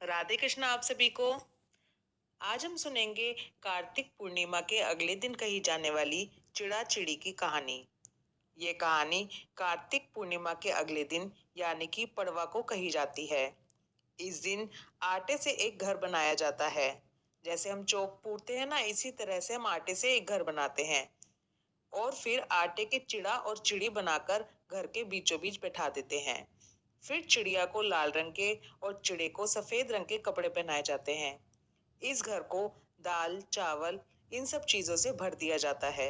राधे कृष्णा आप सभी को। आज हम सुनेंगे कार्तिक पूर्णिमा के अगले दिन कही जाने वाली चिड़ा चिड़ी की कहानी। ये कहानी कार्तिक पूर्णिमा के अगले दिन यानी कि पड़वा को कही जाती है। इस दिन आटे से एक घर बनाया जाता है। जैसे हम चौक पूरते हैं ना, इसी तरह से हम आटे से एक घर बनाते हैं और फिर आटे के चिड़ा और चिड़ी बनाकर घर के बीचों बीच बैठा देते हैं। फिर चिड़िया को लाल रंग के और चिड़े को सफेद रंग के कपड़े पहनाए जाते हैं। इस घर को दाल चावल इन सब चीजों से भर दिया जाता है।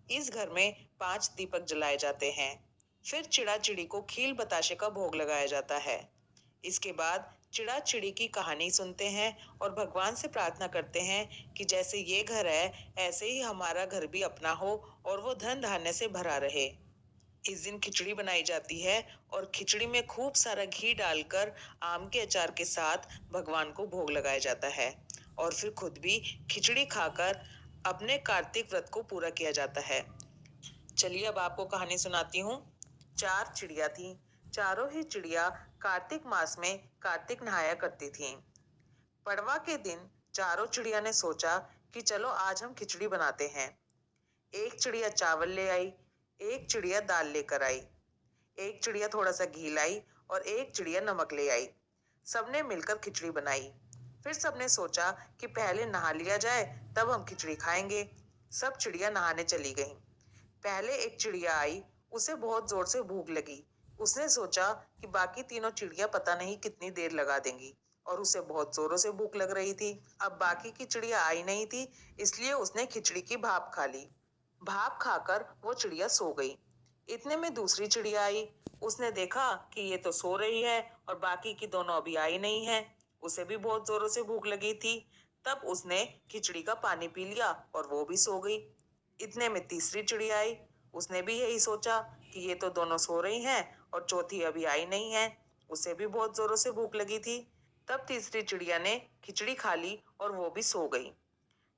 इस घर में 5 दीपक जलाए जाते हैं। फिर चिड़ा चिड़ी को खील बताशे का भोग लगाया जाता है। इसके बाद चिड़ा चिड़ी की कहानी सुनते हैं और भगवान से प्रार्थना करते हैं कि जैसे ये घर है ऐसे ही हमारा घर भी अपना हो और वो धन धान्य से भरा रहे। इस दिन खिचड़ी बनाई जाती है और खिचड़ी में खूब सारा घी डालकर आम के अचार के साथ भगवान को भोग लगाया जाता है और फिर खुद भी खिचड़ी खाकर अपने कार्तिक व्रत को पूरा किया जाता है। चलिए अब आपको कहानी सुनाती हूँ। 4 चिड़िया थीं। चारों ही चिड़िया कार्तिक मास में कार्तिक नहाया करती थीं। पड़वा के दिन चारों चिड़िया ने सोचा कि चलो आज हम खिचड़ी बनाते हैं। एक चिड़िया चावल ले आई, एक चिड़िया दाल लेकर आई, एक चिड़िया थोड़ा सा घी लाई और एक चिड़िया नमक ले आई। सबने मिलकर खिचड़ी बनाई। फिर सबने सोचा कि पहले नहा लिया जाए तब हम खिचड़ी खाएंगे। सब चिड़िया नहाने चली गईं। पहले एक चिड़िया आई, उसे बहुत जोर से भूख लगी। उसने सोचा कि बाकी तीनों चिड़िया पता नहीं कितनी देर लगा देंगी और उसे बहुत जोरों से भूख लग रही थी। अब बाकी की चिड़िया आई नहीं थी, इसलिए उसने खिचड़ी की भाप खा ली। भाप खाकर वो चिड़िया सो गई। इतने में दूसरी चिड़िया आई। उसने देखा कि ये तो सो रही है और बाकी की दोनों अभी आई नहीं है। उसे भी बहुत जोरों से भूख लगी थी। तब उसने खिचड़ी का पानी पी लिया और वो भी सो गई। इतने में तीसरी चिड़िया आई। उसने भी यही सोचा कि ये तो दोनों सो रही हैं और चौथी अभी आई नहीं है। उसे भी बहुत जोरों से भूख लगी थी। तब तीसरी चिड़िया ने खिचड़ी खा ली और वो भी सो गई।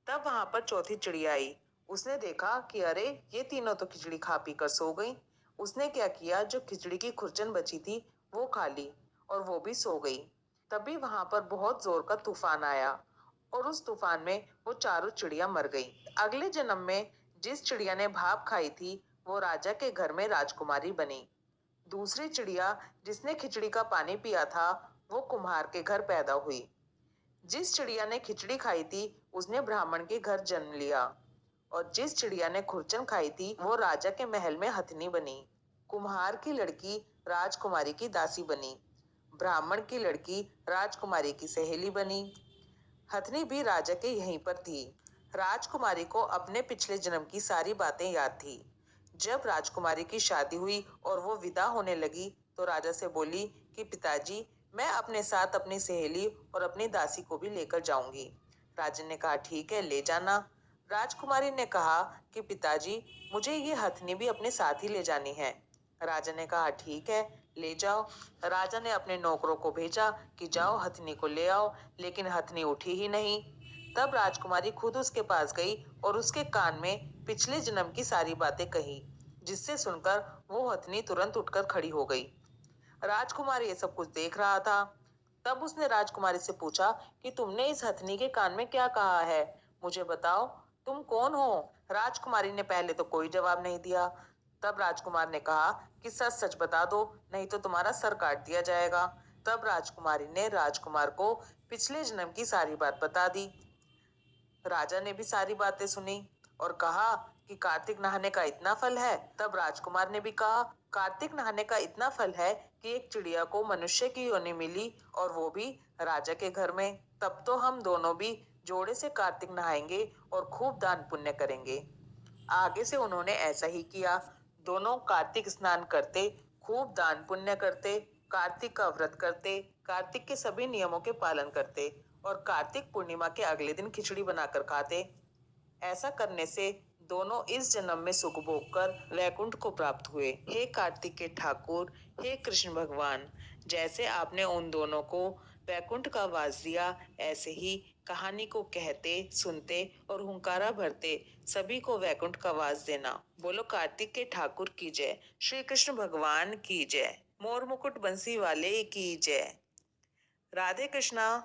तब वहां पर चौथी चिड़िया आई। उसने देखा कि अरे ये तीनों तो खिचड़ी खा पी कर सो गई। उसने क्या किया, जो खिचड़ी की खुरचन बची थी वो खा ली और वो भी सो गई। तभी वहां पर बहुत जोर का तूफान आया और उस तूफान में वो चारों चिड़िया मर गई। अगले जन्म में जिस चिड़िया ने भाप खाई थी वो राजा के घर में राजकुमारी बनी। दूसरी चिड़िया जिसने खिचड़ी का पानी पिया था वो कुम्हार के घर पैदा हुई। जिस चिड़िया ने खिचड़ी खाई थी उसने ब्राह्मण के घर जन्म लिया और जिस चिड़िया ने खुरचन खाई थी वो राजा के महल में हथनी बनी। कुम्हार की लड़की राजकुमारी की दासी बनी। ब्राह्मण की लड़की राजकुमारी की सहेली बनी। हथनी भी राजा के यहीं पर थी। राजकुमारी को अपने पिछले जन्म की सारी बातें याद थी। जब राजकुमारी की शादी हुई और वो विदा होने लगी तो राजा से बोली कि पिताजी, मैं अपने साथ अपनी सहेली और अपनी दासी को भी लेकर जाऊंगी। राजा ने कहा ठीक है, ले जाना। राजकुमारी ने कहा कि पिताजी, मुझे ये हथनी भी अपने साथ ही ले जानी है। राजा ने कहा ठीक है, ले जाओ। राजा ने अपने नौकरों को भेजा कि जाओ हथनी को ले आओ, लेकिन हथनी उठी ही नहीं। तब राजकुमारी खुद उसके पास गई और उसके कान में पिछले जन्म की सारी बातें कही, जिससे सुनकर वो हथनी तुरंत उठकर खड़ी हो गई। राजकुमार ये सब कुछ देख रहा था। तब उसने राजकुमारी से पूछा कि तुमने इस हथनी के कान में क्या कहा है, मुझे बताओ, तुम कौन हो। राजकुमारी ने पहले तो कोई जवाब नहीं दिया। तब राजकुमार ने कहा कि सच सच बता दो, नहीं तो तुम्हारा सर काट दिया जाएगा। तब राजकुमारी ने राजकुमार को पिछले जन्म की सारी बात बता दी। राजा ने भी सारी बातें सुनी और कहा कि कार्तिक नहाने का इतना फल है। तब राजकुमार ने भी कहा, कार्तिक नहाने का इतना फल है कि एक चिड़िया को मनुष्य की योनि मिली और वो भी राजा के घर में। तब तो हम दोनों भी जोड़े से कार्तिक नहाएंगे और खूब दान पुण्य करेंगे। आगे से उन्होंने ऐसा ही किया। दोनों कार्तिक स्नान करते, खूब दान पुण्य करते, कार्तिक का व्रत करते, कार्तिक के सभी नियमों के पालन करते और कार्तिक पूर्णिमा के अगले दिन खिचड़ी बनाकर खाते। ऐसा करने से दोनों इस जन्म में सुख भोग कर वैकुंठ को प्राप्त हुए। हे कार्तिक के ठाकुर, हे कृष्ण भगवान, जैसे आपने उन दोनों को वैकुंठ का वास दिया, ऐसे ही कहानी को कहते सुनते और हुंकारा भरते सभी को वैकुंठ का वास देना। बोलो कार्तिक के ठाकुर की जय, श्री कृष्ण भगवान की जय, मोर मुकुट बंसी वाले की जय। राधे कृष्णा।